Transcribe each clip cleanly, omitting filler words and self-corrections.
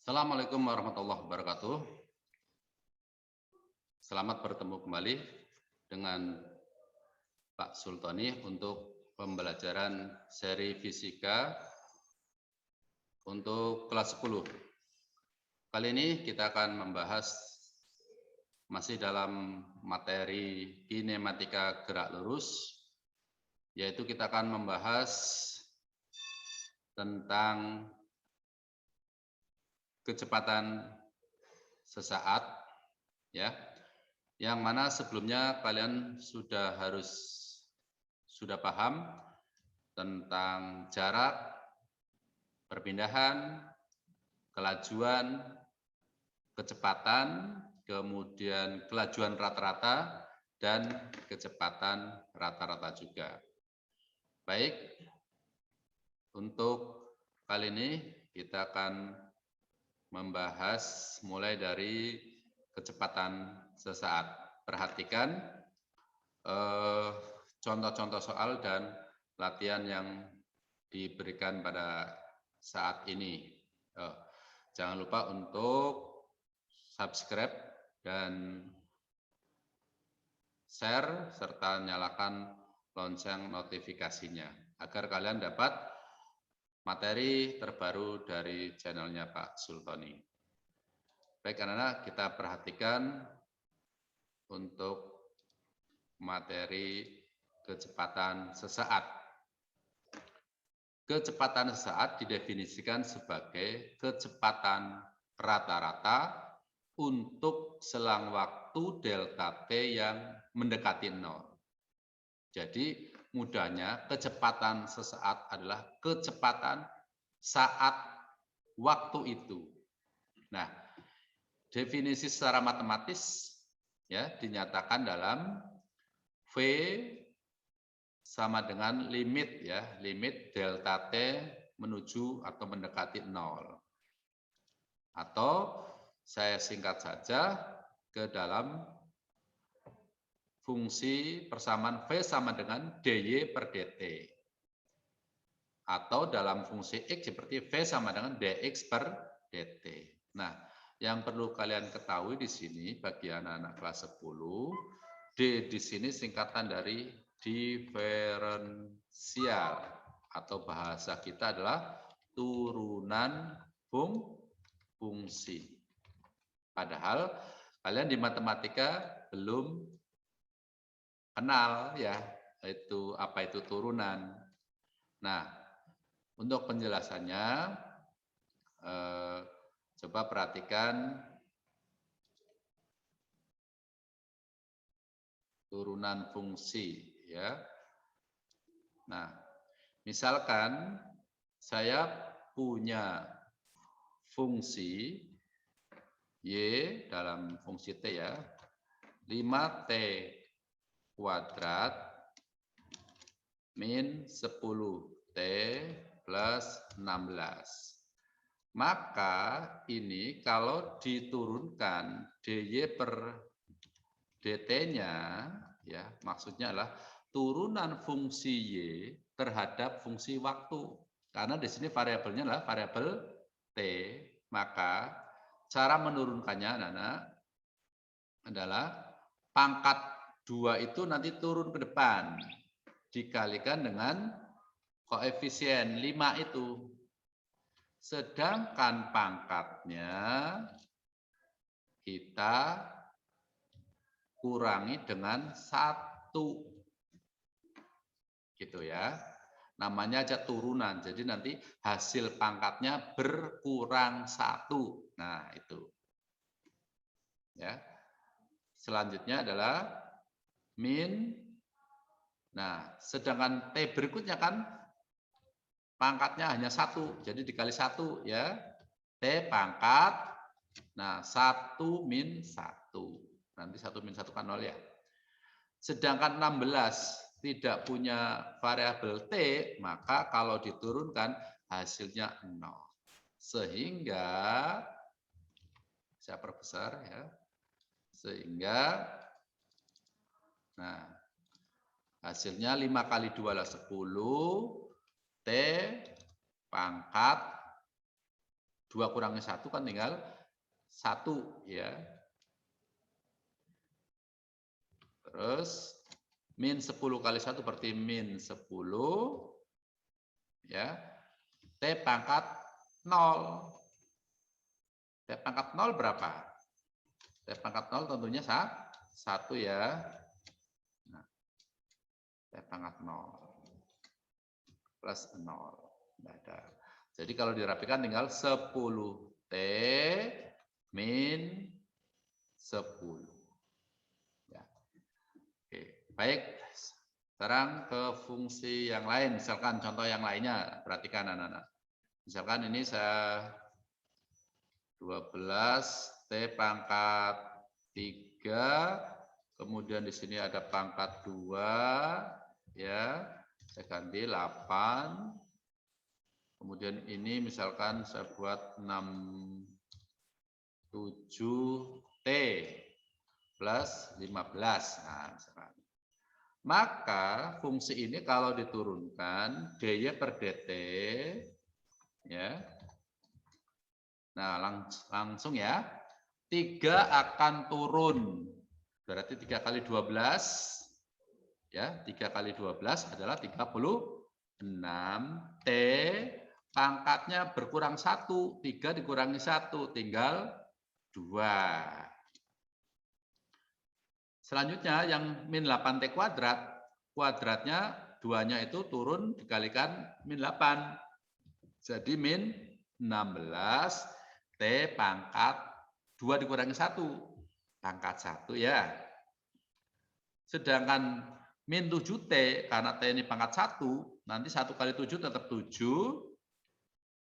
Assalamualaikum warahmatullahi wabarakatuh. Selamat bertemu kembali dengan Pak Sultoni untuk pembelajaran seri fisika untuk kelas 10. Kali ini kita akan membahas masih dalam materi kinematika gerak lurus, yaitu kita akan membahas tentang kecepatan sesaat, ya, yang mana sebelumnya kalian sudah paham tentang jarak, perpindahan, kelajuan, kecepatan, kemudian kelajuan rata-rata, dan kecepatan rata-rata juga. Baik, untuk kali ini kita akan membahas mulai dari kecepatan sesaat. Perhatikan contoh-contoh soal dan latihan yang diberikan pada saat ini. Jangan lupa untuk subscribe dan share serta nyalakan lonceng notifikasinya agar kalian dapat materi terbaru dari channelnya Pak Sultoni. Baik, anak-anak, kita perhatikan untuk materi kecepatan sesaat. Kecepatan sesaat didefinisikan sebagai kecepatan rata-rata untuk selang waktu delta T yang mendekati 0. Jadi mudahnya kecepatan sesaat adalah kecepatan saat waktu itu. Nah, definisi secara matematis ya dinyatakan dalam V sama dengan limit ya, limit delta T menuju atau mendekati 0. Atau saya singkat saja ke dalam fungsi persamaan V sama dengan dy per dt. Atau dalam fungsi X seperti V sama dengan dx per dt. Nah, yang perlu kalian ketahui di sini bagi anak-anak kelas 10, D di sini singkatan dari diferensial atau bahasa kita adalah turunan fungsi. Padahal kalian di matematika belum kenal ya, itu apa itu turunan. Nah, untuk penjelasannya coba perhatikan turunan fungsi ya. Nah, misalkan saya punya fungsi Y dalam fungsi T ya, 5T kuadrat min 10T plus 16. Maka ini kalau diturunkan dy per dt-nya, ya maksudnya adalah turunan fungsi y terhadap fungsi waktu. Karena di sini variabelnya adalah variabel t, maka cara menurunkannya anak-anak adalah pangkat 2 itu nanti turun ke depan, dikalikan dengan koefisien 5 itu. Sedangkan pangkatnya kita kurangi dengan 1. Gitu ya. Namanya aja turunan. Jadi nanti hasil pangkatnya berkurang 1. Nah, itu. Ya. Selanjutnya adalah min. Nah, sedangkan T berikutnya kan pangkatnya hanya 1. Jadi dikali 1 ya. T pangkat. Nah, 1 min 1. Nanti 1 min 1 kan 0 ya. Sedangkan 16 tidak punya variabel T, maka kalau diturunkan hasilnya 0. Sehingga, saya perbesar ya. Sehingga, nah, hasilnya 5 kali 2 adalah 10, T pangkat 2 kurangi 1 kan tinggal 1 ya. Terus min 10 kali 1 berarti min 10 ya. T pangkat 0. T pangkat 0 berapa? T pangkat 0 tentunya 1 ya. Nah, T pangkat 0 plus 0. Nah, ada. Jadi kalau dirapikan tinggal 10T min 10. Ya. Oke, baik. Sekarang ke fungsi yang lain, misalkan contoh yang lainnya, perhatikan anak-anak. Misalkan ini saya 12 T pangkat 3, kemudian di sini ada pangkat 2, ya, saya ganti 8, kemudian ini misalkan saya buat 67T plus 15, nah, misalkan. Maka fungsi ini kalau diturunkan dy per dt, ya. Nah, langsung ya. 3 akan turun. Berarti 3 kali 12 ya, 3 kali 12 adalah 36. T pangkatnya berkurang 1, 3 dikurangi 1 tinggal 2. Selanjutnya yang min 8T kuadrat, kuadratnya 2-nya itu turun dikalikan min 8. Jadi min 16 T pangkat 2 dikurangi 1. Pangkat 1 ya. Sedangkan min 7T, karena T ini pangkat 1, nanti 1 kali 7 tetap 7.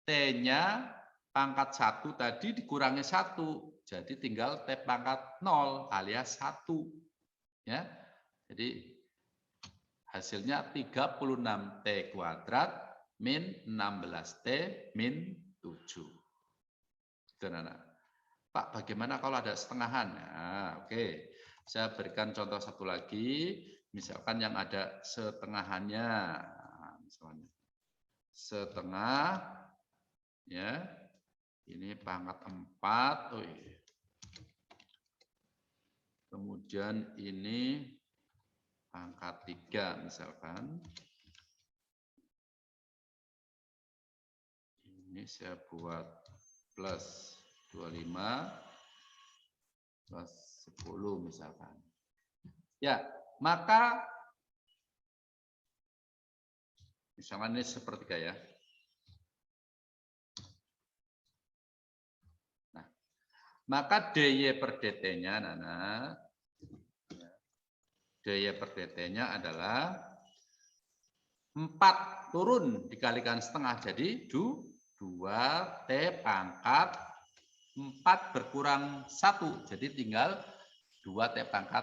T-nya pangkat 1 tadi dikurangi 1. Jadi tinggal T pangkat 0 alias 1. Ya. Jadi hasilnya 36T kuadrat min 16T min 7. Itu anak-anak. Pak, bagaimana kalau ada setengahan? Nah, oke. Saya berikan contoh satu lagi. Misalkan yang ada setengahannya. Nah, misalnya setengah, ya. Ini pangkat 4. Oh, iya. Kemudian ini pangkat 3 misalkan. Ini saya buat plus 25 plus 10 misalkan. Ya, maka misalkan ini sepertiga ya. Nah, maka dy per dt-nya anak-anak, dy per dt-nya adalah 4 turun dikalikan setengah jadi 2T pangkat 4 berkurang 1 jadi tinggal 2T pangkat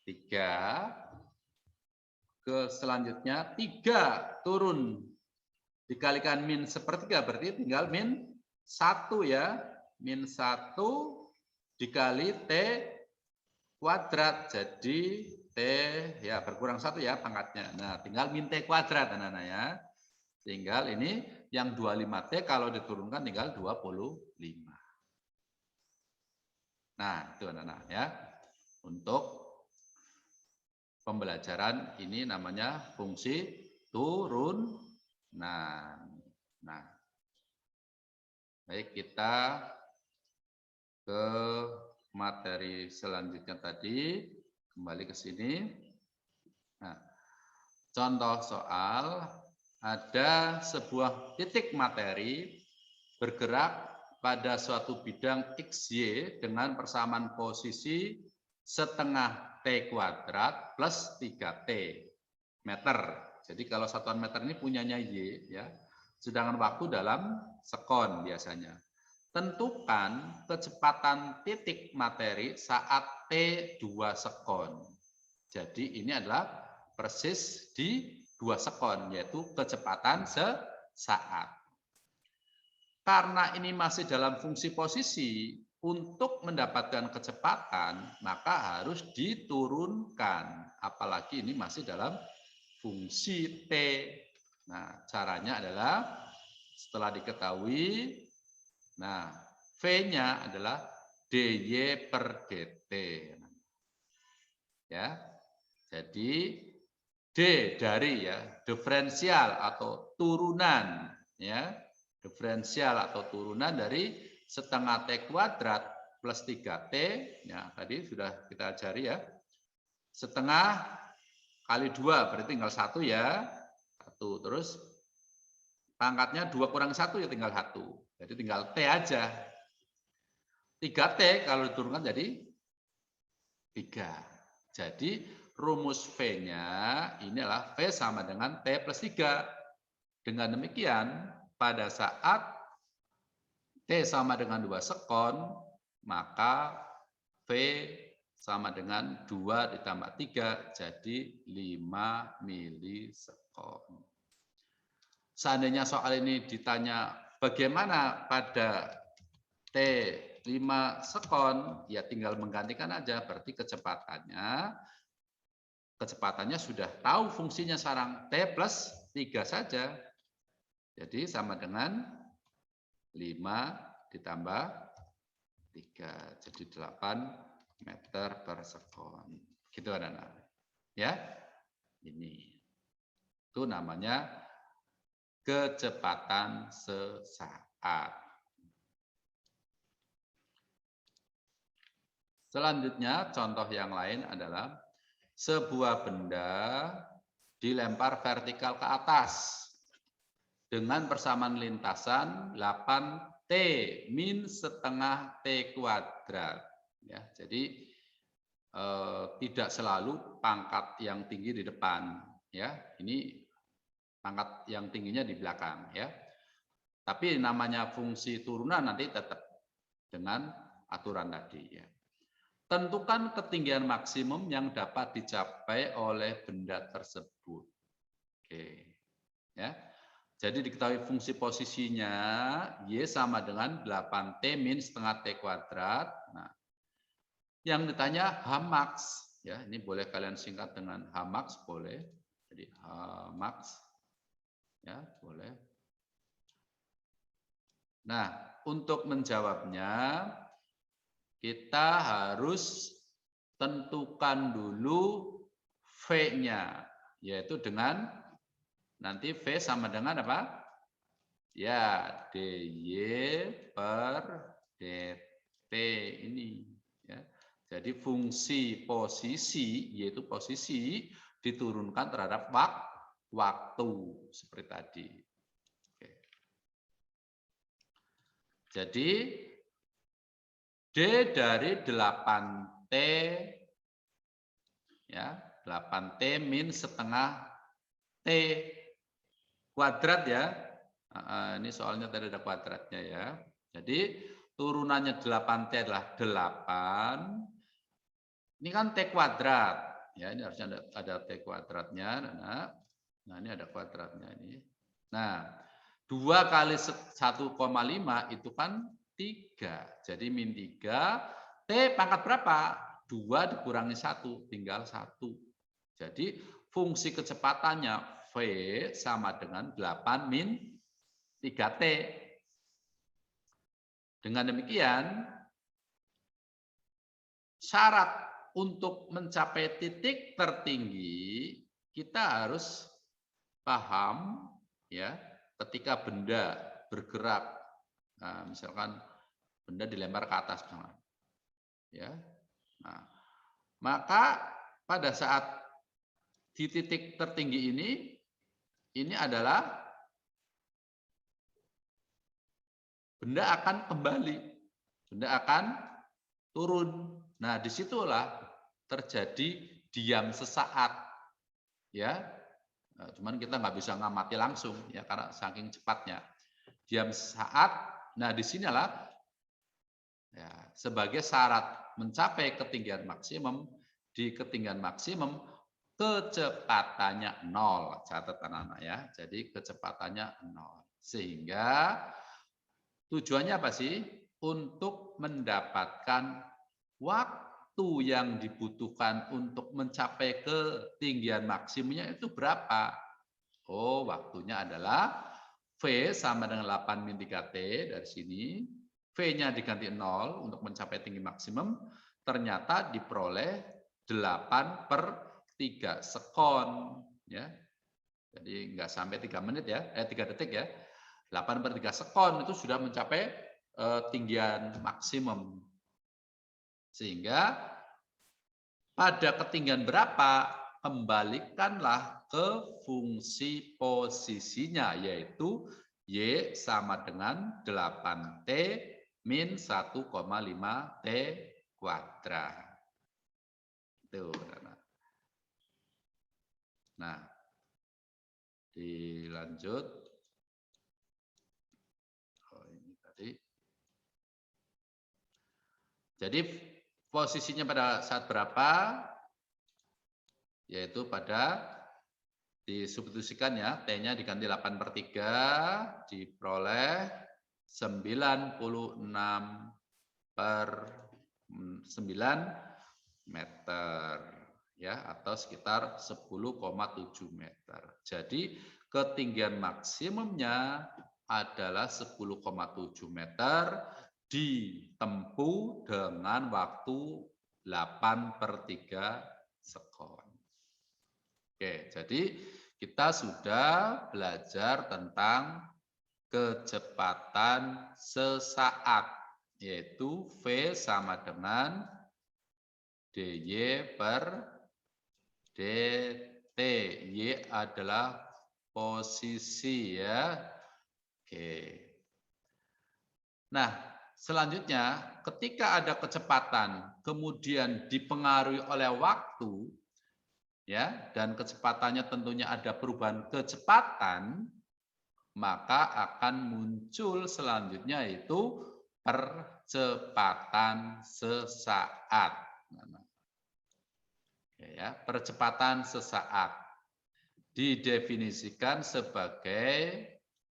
3. Ke selanjutnya 3 turun dikalikan min sepertiga berarti tinggal min 1 ya. Min 1 dikali T kuadrat jadi T ya berkurang 1 ya pangkatnya. Nah, tinggal min T kuadrat anak-anak ya. Tinggal ini yang 25T kalau diturunkan tinggal 25. Nah, itu anak-anak ya. Untuk pembelajaran ini namanya fungsi turunan. Nah, baik kita ke materi selanjutnya tadi. Kembali ke sini. Nah, contoh soal, ada sebuah titik materi bergerak pada suatu bidang XY dengan persamaan posisi setengah T kuadrat plus 3T meter. Jadi kalau satuan meter ini punyanya Y ya. Sedangkan waktu dalam sekon biasanya. Tentukan kecepatan titik materi saat T 2 sekon. Jadi ini adalah persis di 2 sekon, yaitu kecepatan sesaat. Karena ini masih dalam fungsi posisi, untuk mendapatkan kecepatan, maka harus diturunkan. Apalagi ini masih dalam fungsi T. Nah, caranya adalah setelah diketahui Nah, V-nya adalah dy per dt. Ya. Jadi D dari ya diferensial atau turunan ya. Diferensial atau turunan dari setengah T kuadrat plus 3T. Ya, tadi sudah kita ajari ya. Setengah kali 2 berarti tinggal 1 ya. 1. Terus pangkatnya 2 kurang 1 ya tinggal 1. Jadi tinggal T aja. 3T kalau diturunkan jadi 3. Jadi rumus V-nya ini adalah V sama dengan T plus 3. Dengan demikian, pada saat T sama dengan 2 sekon, maka V sama dengan 2 ditambah 3, jadi 5 milisekon. Seandainya soal ini ditanya bagaimana pada T 5 sekon, ya tinggal menggantikan aja, berarti kecepatannya sudah tahu fungsinya sekarang, T plus 3 saja. Jadi sama dengan 5 ditambah 3, jadi 8 meter per sekon. Gitu anak-anak. Ya, ini. Itu namanya kecepatan sesaat. Selanjutnya, contoh yang lain adalah sebuah benda dilempar vertikal ke atas dengan persamaan lintasan 8T min setengah T kuadrat. Ya, jadi tidak selalu pangkat yang tinggi di depan. Ya, ini pangkat yang tingginya di belakang. Ya, tapi namanya fungsi turunan nanti tetap dengan aturan tadi. Ya. Tentukan ketinggian maksimum yang dapat dicapai oleh benda tersebut. Oke. Ya. Jadi diketahui fungsi posisinya Y sama dengan 8T min setengah T kuadrat. Nah, yang ditanya Hmax. Ya, ini boleh kalian singkat dengan Hmax, boleh. Jadi Hmax. Ya, boleh. Nah, untuk menjawabnya, kita harus tentukan dulu V-nya, yaitu dengan nanti V sama dengan apa? Ya, dy per dt ini. Ya. Jadi fungsi posisi, yaitu posisi diturunkan terhadap waktu, seperti tadi. Oke. Jadi D dari 8T, ya 8T min setengah T kuadrat ya. Ini soalnya tadi ada kuadratnya ya. Jadi turunannya 8T adalah 8. Ini kan T kuadrat. Ya, ini harusnya ada T kuadratnya. Nah, ini ada kuadratnya ini. Nah, 2 kali 1,5 itu kan 3. Jadi min 3. T pangkat berapa? 2 dikurangi 1, tinggal 1. Jadi fungsi kecepatannya V sama dengan 8 min 3T. Dengan demikian, syarat untuk mencapai titik tertinggi, kita harus paham ya, ketika benda bergerak, nah, misalkan benda dilempar ke atas, ya, nah, maka pada saat di titik tertinggi ini adalah benda akan kembali, benda akan turun. Nah, disitulah terjadi diam sesaat, ya. Nah, cuman kita nggak bisa ngamati langsung, ya, karena saking cepatnya. Diam sesaat. Nah, disinilah ya, sebagai syarat mencapai ketinggian maksimum, di ketinggian maksimum kecepatannya 0. Catat anak-anak ya. Jadi kecepatannya 0. Sehingga tujuannya apa sih? Untuk mendapatkan waktu yang dibutuhkan untuk mencapai ketinggian maksimumnya itu berapa? Oh, waktunya adalah V sama dengan 8 min 3T dari sini. V-nya diganti 0 untuk mencapai tinggi maksimum, ternyata diperoleh 8/3 sekon. Ya. Jadi nggak sampai 3 menit ya, 3 detik ya. 8/3 sekon itu sudah mencapai tinggian maksimum. Sehingga pada ketinggian berapa, kembalikanlah ke fungsi posisinya, yaitu Y sama dengan 8T min 1,5T kuadrat. Itu. Nah, dilanjut. Oh, ini tadi. Jadi posisinya pada saat berapa? Yaitu pada disubstitusikan ya, T-nya diganti 8/3, diperoleh 96/9 meter ya, atau sekitar 10,7 meter. Jadi ketinggian maksimumnya adalah 10,7 meter ditempuh dengan waktu 8/3 sekon. Oke, jadi kita sudah belajar tentang kecepatan sesaat, yaitu V sama dengan dy/dt. Y adalah posisi ya. Oke. Nah, selanjutnya ketika ada kecepatan kemudian dipengaruhi oleh waktu, ya, dan kecepatannya tentunya ada perubahan kecepatan, maka akan muncul selanjutnya itu percepatan sesaat. Ya, percepatan sesaat didefinisikan sebagai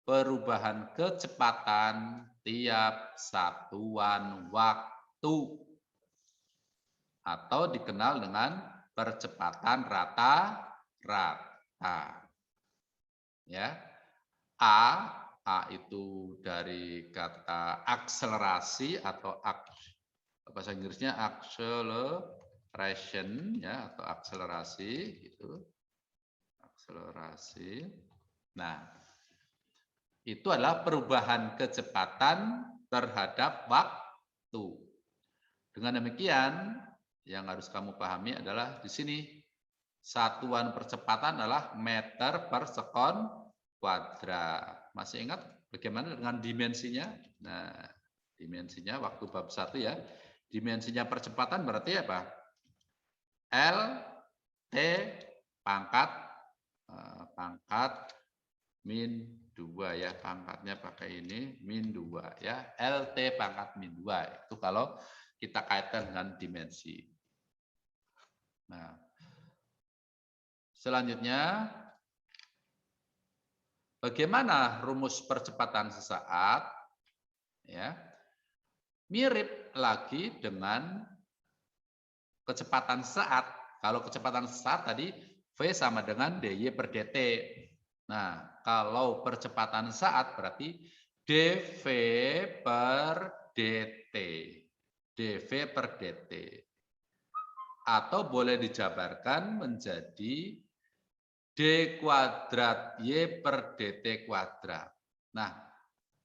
perubahan kecepatan tiap satuan waktu atau dikenal dengan percepatan rata-rata. Ya. A itu dari kata akselerasi atau bahasa Inggrisnya acceleration ya, atau akselerasi gitu. Akselerasi. Nah, itu adalah perubahan kecepatan terhadap waktu. Dengan demikian, yang harus kamu pahami adalah di sini satuan percepatan adalah meter per sekon kuadrat. Masih ingat bagaimana dengan dimensinya? Nah, dimensinya waktu bab 1 ya. Dimensinya percepatan berarti apa? L T pangkat min 2 ya, pangkatnya pakai ini min 2 ya. LT pangkat min 2 itu kalau kita kaitkan dengan dimensi. Nah, selanjutnya bagaimana rumus percepatan sesaat? Ya, mirip lagi dengan kecepatan sesaat. Kalau kecepatan sesaat tadi V sama dengan dy/dt. Nah, kalau percepatan sesaat berarti dv/dt. dv/dt. Atau boleh dijabarkan menjadi d kuadrat y/dt kuadrat. Nah,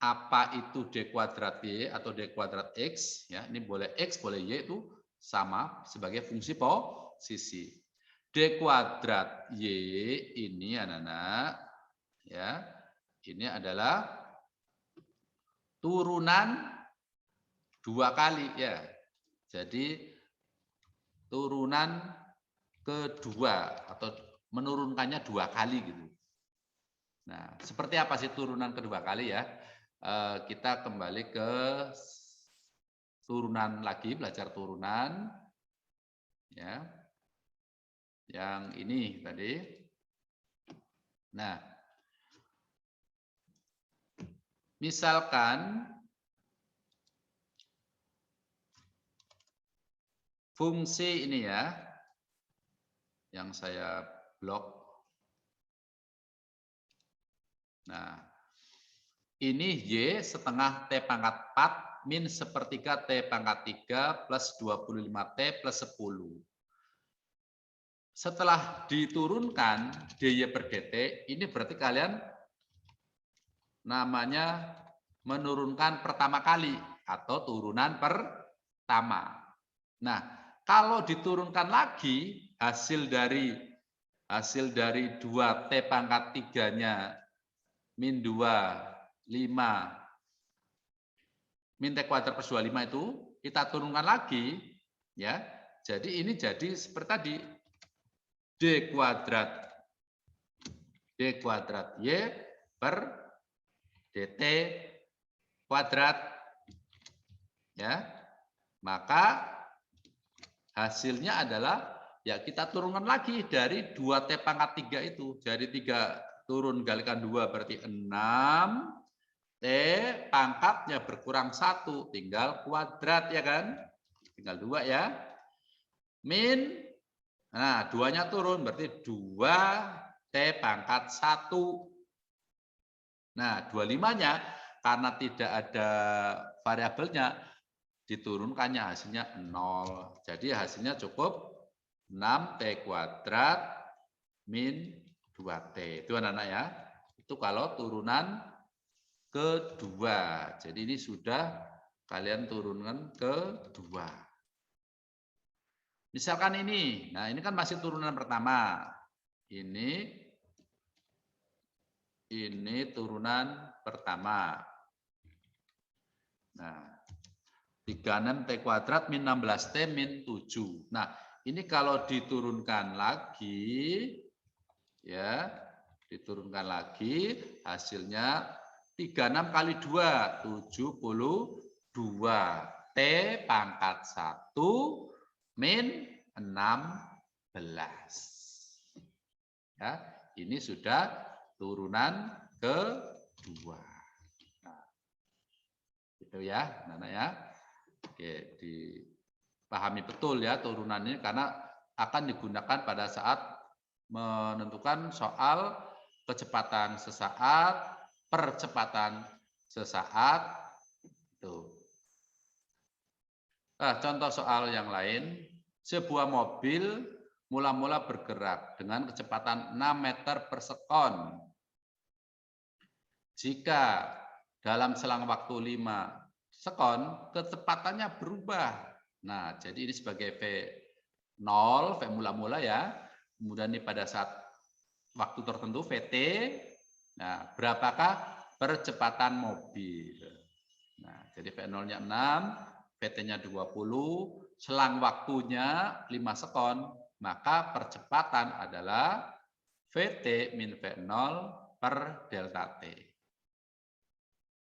apa itu d kuadrat y atau d kuadrat x? Ya, ini boleh x, boleh y, itu sama sebagai fungsi posisi. D kuadrat y ini anak-anak, ya, ini adalah turunan 2 kali ya. Jadi turunan kedua atau menurunkannya 2 kali gitu. Nah, seperti apa sih turunan kedua kali ya? Kita kembali ke turunan lagi, belajar turunan. Ya. Yang ini tadi. Nah, misalkan fungsi ini ya, yang saya blok. Nah, ini Y setengah T pangkat 4 min sepertiga T pangkat 3 plus 25T plus 10. Setelah diturunkan DY per DT, ini berarti kalian namanya menurunkan pertama kali atau turunan pertama. Nah, kalau diturunkan lagi hasil dari 2T pangkat 3-nya min 2, 5, min T kuadrat plus 25 itu kita turunkan lagi, ya. Jadi ini jadi seperti tadi, D kuadrat Y per DT kuadrat, ya. Maka hasilnya adalah ya kita turunkan lagi dari 2T pangkat 3 itu. Jadi 3 turun kalikan 2 berarti 6. T pangkatnya berkurang 1, tinggal kuadrat ya kan? Tinggal 2 ya. Min, nah 2-nya turun berarti 2T pangkat 1. Nah 25-nya karena tidak ada variabelnya, diturunkannya hasilnya 0. Jadi hasilnya cukup 6T kuadrat min 2T. Itu anak-anak ya. Itu kalau turunan kedua. Jadi ini sudah kalian turunkan kedua. Misalkan ini. Nah, ini kan masih turunan pertama. Ini turunan pertama. Nah, 36T kuadrat min 16T min 7. Nah, ini kalau diturunkan lagi, ya, diturunkan lagi, hasilnya 36 kali 2, 72. T pangkat 1 min 16. Ya, ini sudah turunan kedua. Nah, gitu ya, anak-anak ya. Oke, dipahami betul ya turunan ini karena akan digunakan pada saat menentukan soal kecepatan sesaat, percepatan sesaat. Tuh. Nah, contoh soal yang lain, sebuah mobil mula-mula bergerak dengan kecepatan 6 meter per sekon. Jika dalam selang waktu 5 sekon, kecepatannya berubah. Nah, jadi ini sebagai V0, V mula-mula ya. Kemudian ini pada saat waktu tertentu VT. Nah, berapakah percepatan mobil? Nah, jadi V0-nya 6, VT-nya 20, selang waktunya 5 sekon, maka percepatan adalah VT min V0 per delta T.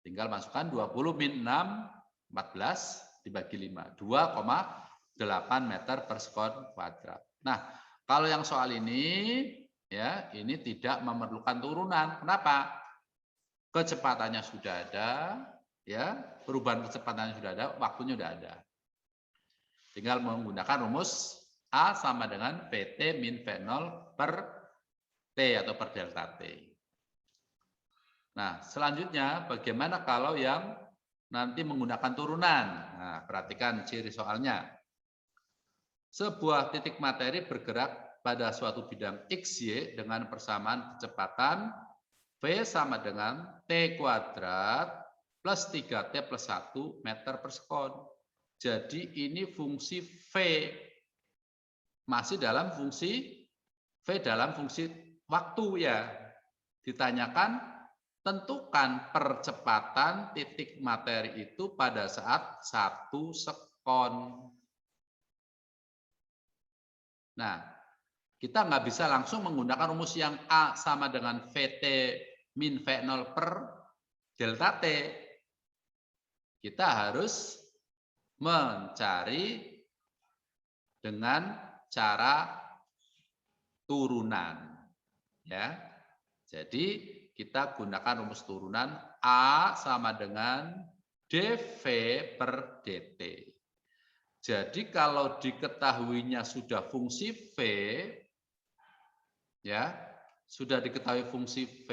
Tinggal masukkan 20 min 6, 14 dibagi 5, 2,8 meter per sekon kuadrat. Nah, kalau yang soal ini, ya, ini tidak memerlukan turunan. Kenapa? Kecepatannya sudah ada, ya, perubahan kecepatannya sudah ada, waktunya sudah ada. Tinggal menggunakan rumus A sama dengan VT min V0 per T atau per delta T. Nah, selanjutnya bagaimana kalau yang nanti menggunakan turunan? Nah, perhatikan ciri soalnya. Sebuah titik materi bergerak pada suatu bidang XY dengan persamaan kecepatan V sama dengan T kuadrat plus 3T plus 1 meter per sekon. Jadi ini fungsi V. Masih dalam fungsi V dalam fungsi waktu ya. Ditanyakan, tentukan percepatan titik materi itu pada saat 1 sekon. Nah, kita nggak bisa langsung menggunakan rumus yang A sama dengan VT min V0 per delta T. Kita harus mencari dengan cara turunan. Ya. Jadi kita gunakan rumus turunan A sama dengan dV per dt. Jadi kalau diketahuinya sudah fungsi V, ya, sudah diketahui fungsi V,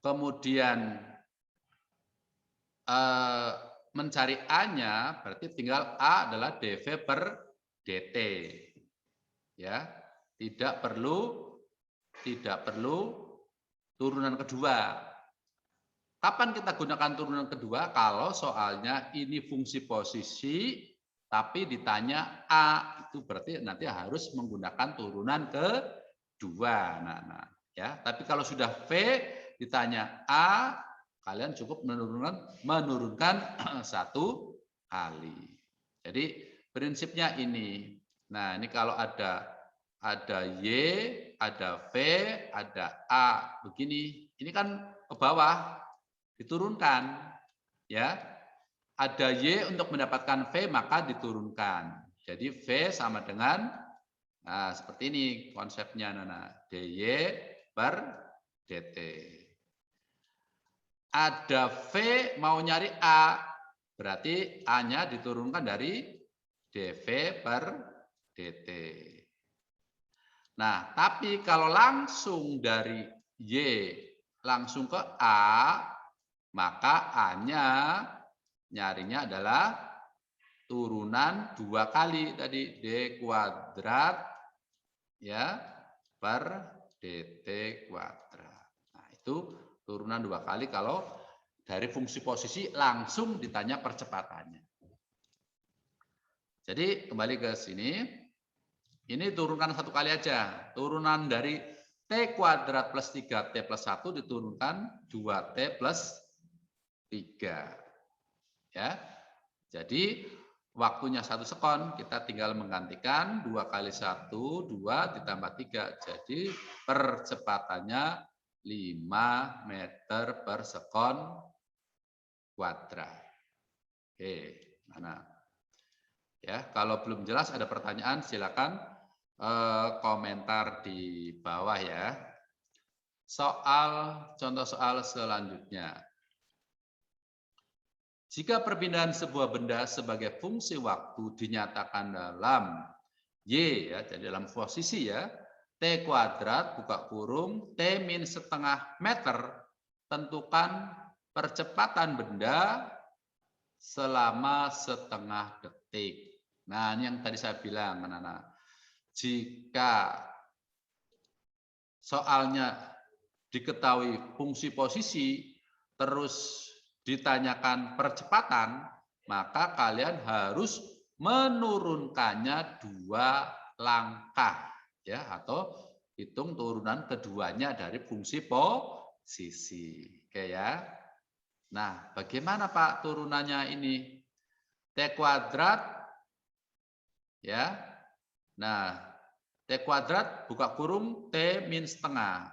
kemudian mencari A-nya berarti tinggal A adalah dV per dt. Ya, tidak perlu turunan kedua. Kapan kita gunakan turunan kedua? Kalau soalnya ini fungsi posisi, tapi ditanya A, itu berarti nanti harus menggunakan turunan kedua. Nah, ya. Tapi kalau sudah V, ditanya A, kalian cukup menurunkan satu kali. Jadi prinsipnya ini. Nah, ini kalau ada Y, ada V, ada A, begini. Ini kan ke bawah. Diturunkan, ya. Ada Y untuk mendapatkan V maka diturunkan. Jadi V sama dengan, nah seperti ini konsepnya, Nana. dy per dt. Ada V mau nyari A, berarti A-nya diturunkan dari dV per dt. Nah, tapi kalau langsung dari Y langsung ke A, maka A-nya nyarinya adalah turunan 2 kali tadi D kuadrat ya per dt kuadrat. Nah, itu turunan 2 kali kalau dari fungsi posisi langsung ditanya percepatannya. Jadi kembali ke sini. Ini turunkan 1 kali aja. Turunan dari T kuadrat plus 3T plus 1 diturunkan 2T plus 3. Ya. Jadi waktunya 1 sekon, kita tinggal menggantikan 2 kali 1, 2 ditambah 3. Jadi percepatannya 5 meter per sekon kuadrat. Oke, mana? Ya, kalau belum jelas ada pertanyaan silakan komentar di bawah ya. Contoh soal selanjutnya. Jika perpindahan sebuah benda sebagai fungsi waktu dinyatakan dalam Y, ya, jadi dalam posisi ya, T kuadrat, buka kurung, T min setengah meter, tentukan percepatan benda selama setengah detik. Nah, ini yang tadi saya bilang, anak-anak. Jika soalnya diketahui fungsi posisi, terus ditanyakan percepatan, maka kalian harus menurunkannya 2 langkah ya, atau hitung turunan keduanya dari fungsi posisi. Oke ya. Nah, bagaimana Pak turunannya ini? T kuadrat ya. Nah, T kuadrat buka kurung T min setengah.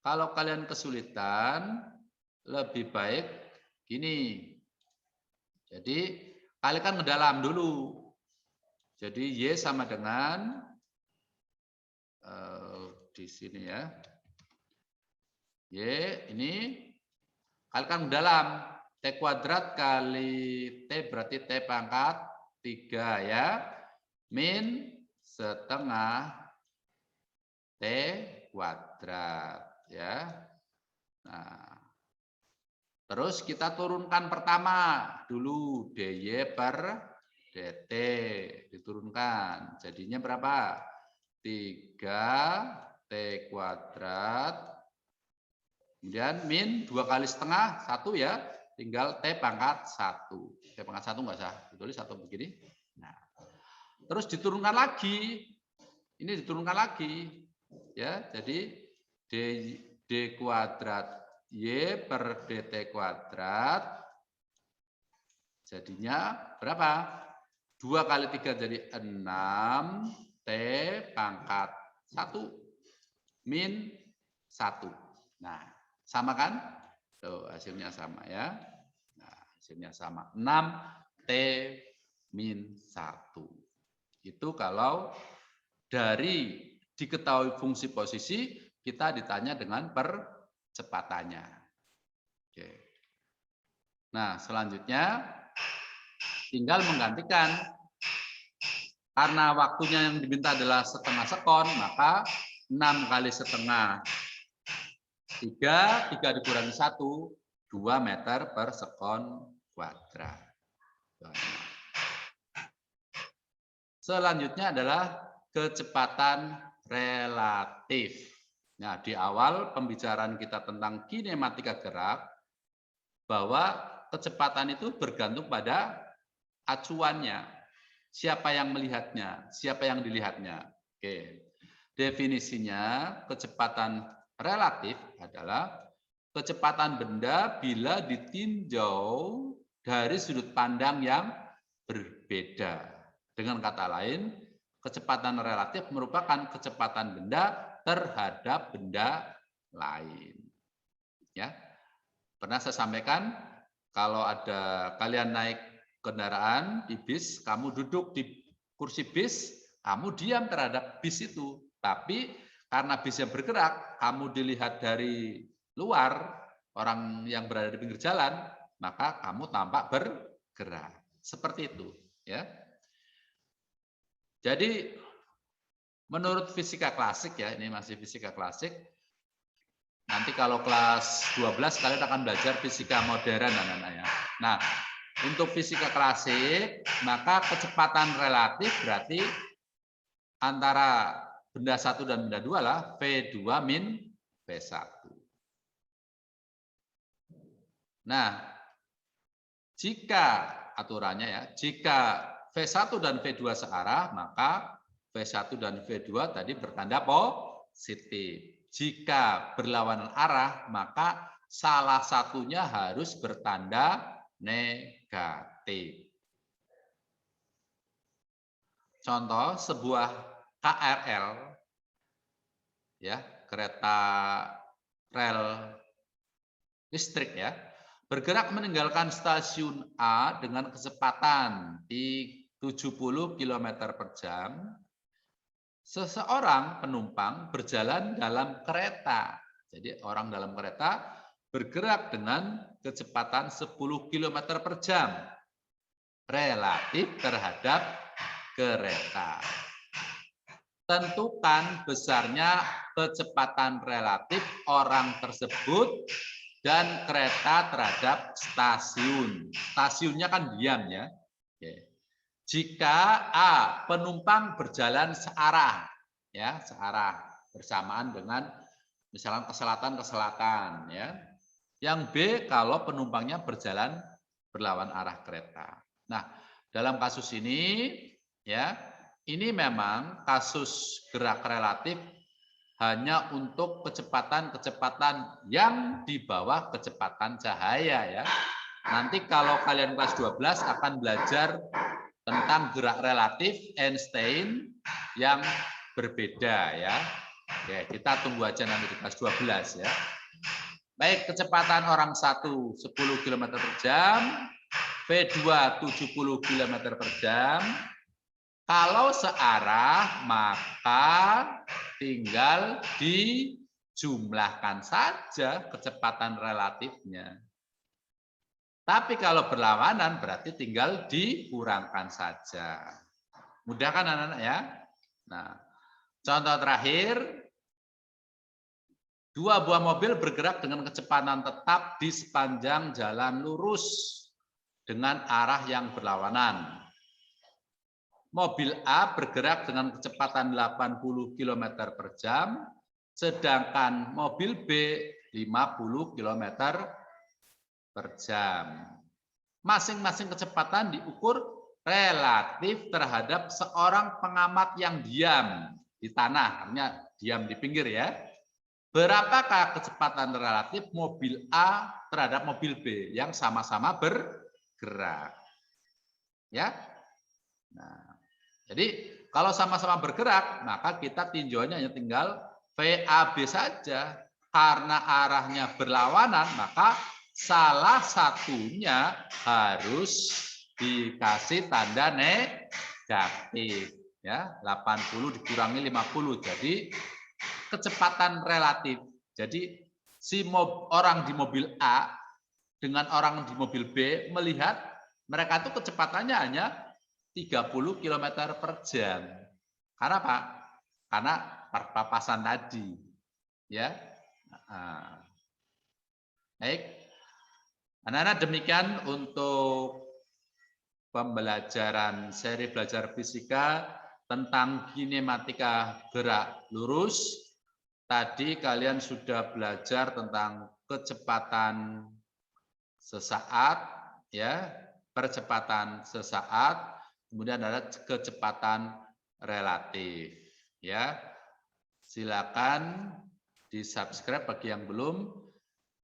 Kalau kalian kesulitan, lebih baik gini. Jadi kalian ngedalam dulu. Jadi Y sama dengan di sini ya. Y ini kalian ngedalam. T kuadrat kali T berarti T pangkat 3 ya. Min setengah T kuadrat ya. Nah, terus kita turunkan pertama dulu dy per dt diturunkan. Jadinya berapa? 3 T kuadrat. Kemudian min 2 kali setengah 1 ya. Tinggal T pangkat 1. T pangkat 1 enggak usah ditulis 1 begini. Nah, terus diturunkan lagi. Ini diturunkan lagi. Ya, jadi d kuadrat Y per dt kuadrat jadinya berapa? 2 kali 3 jadi 6 T pangkat 1 min 1. Nah, sama kan? Tuh, hasilnya sama ya. Nah, hasilnya sama. 6 T min 1. Itu kalau dari diketahui fungsi posisi, kita ditanya dengan percepatannya. Oke. Nah, selanjutnya tinggal menggantikan. Karena waktunya yang diminta adalah setengah sekon, maka 6 kali setengah 3 dikurangi 1, 2 meter per sekon kuadrat. Selanjutnya adalah kecepatan relatif. Nah, di awal pembicaraan kita tentang kinematika gerak, bahwa kecepatan itu bergantung pada acuannya. Siapa yang melihatnya, siapa yang dilihatnya. Oke. Definisinya, kecepatan relatif adalah kecepatan benda bila ditinjau dari sudut pandang yang berbeda. Dengan kata lain, kecepatan relatif merupakan kecepatan benda terhadap benda lain. Ya, pernah saya sampaikan, kalau ada kalian naik kendaraan di bis, kamu duduk di kursi bis, kamu diam terhadap bis itu. Tapi karena bisnya bergerak, kamu dilihat dari luar, orang yang berada di pinggir jalan, maka kamu tampak bergerak. Seperti itu, ya. Jadi menurut fisika klasik, ya, ini masih fisika klasik. Nanti kalau kelas 12 kalian akan belajar fisika modern, anak-anak, ya. Nah, untuk fisika klasik, maka kecepatan relatif berarti antara benda 1 dan benda 2 lah V2 min V1. Nah, jika aturannya, ya, jika V1 dan V2 searah, maka V1 dan V2 tadi bertanda positif. Jika berlawanan arah, maka salah satunya harus bertanda negatif. Contoh, sebuah KRL, ya, kereta rel listrik, ya, bergerak meninggalkan stasiun A dengan kecepatan di 70 km per jam. Seseorang penumpang berjalan dalam kereta. Jadi orang dalam kereta bergerak dengan kecepatan 10 km per jam relatif terhadap kereta. Tentukan besarnya kecepatan relatif orang tersebut dan kereta terhadap stasiun. Stasiunnya kan diam, ya. Oke. Jika A, penumpang berjalan searah, ya, searah bersamaan dengan misalnya ke selatan ke selatan, ya. Yang B, kalau penumpangnya berjalan berlawan arah kereta. Nah, dalam kasus ini, ya, ini memang kasus gerak relatif hanya untuk kecepatan-kecepatan yang di bawah kecepatan cahaya, ya. Nanti kalau kalian kelas 12 akan belajar tentang gerak relatif Einstein yang berbeda, ya. Oke, kita tunggu aja nanti di kelas 12, ya. Baik, kecepatan orang 1 10 km per jam, V2 70 km per jam. Kalau searah, maka tinggal dijumlahkan saja kecepatan relatifnya. Tapi kalau berlawanan berarti tinggal dikurangkan saja. Mudah kan, anak-anak, ya? Nah, contoh terakhir, 2 buah mobil bergerak dengan kecepatan tetap di sepanjang jalan lurus dengan arah yang berlawanan. Mobil A bergerak dengan kecepatan 80 km per jam, sedangkan mobil B 50 km per jam. Masing-masing kecepatan diukur relatif terhadap seorang pengamat yang diam di tanah, artinya diam di pinggir, ya. Berapakah kecepatan relatif mobil A terhadap mobil B yang sama-sama bergerak? Ya. Nah, jadi kalau sama-sama bergerak, maka kita tinjauannya hanya tinggal VAB saja. Karena arahnya berlawanan, maka salah satunya harus dikasih tanda negatif, ya. 80 dikurangi 50, jadi kecepatan relatif. Jadi si orang di mobil A dengan orang di mobil B melihat mereka itu kecepatannya hanya 30 km per jam. Karena apa? Karena perpapasan tadi, ya. Baik. Anak-anak, demikian untuk pembelajaran seri belajar fisika tentang kinematika gerak lurus. Tadi kalian sudah belajar tentang kecepatan sesaat, ya, percepatan sesaat, kemudian ada kecepatan relatif, ya. Silakan di-subscribe bagi yang belum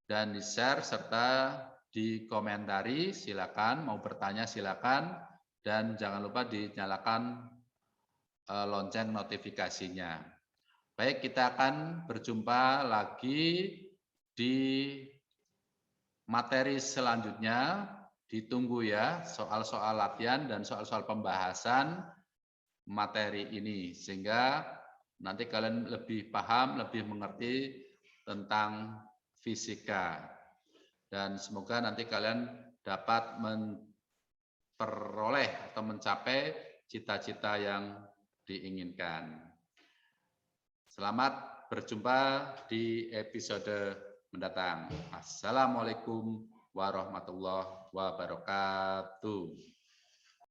dan di-share serta dikomentari. Silakan mau bertanya silakan dan jangan lupa dinyalakan lonceng notifikasinya. Baik, kita akan berjumpa lagi di materi selanjutnya. Ditunggu ya soal-soal latihan dan soal-soal pembahasan materi ini sehingga nanti kalian lebih paham, lebih mengerti tentang fisika. Dan semoga nanti kalian dapat memperoleh atau mencapai cita-cita yang diinginkan. Selamat berjumpa di episode mendatang. Assalamualaikum warahmatullahi wabarakatuh.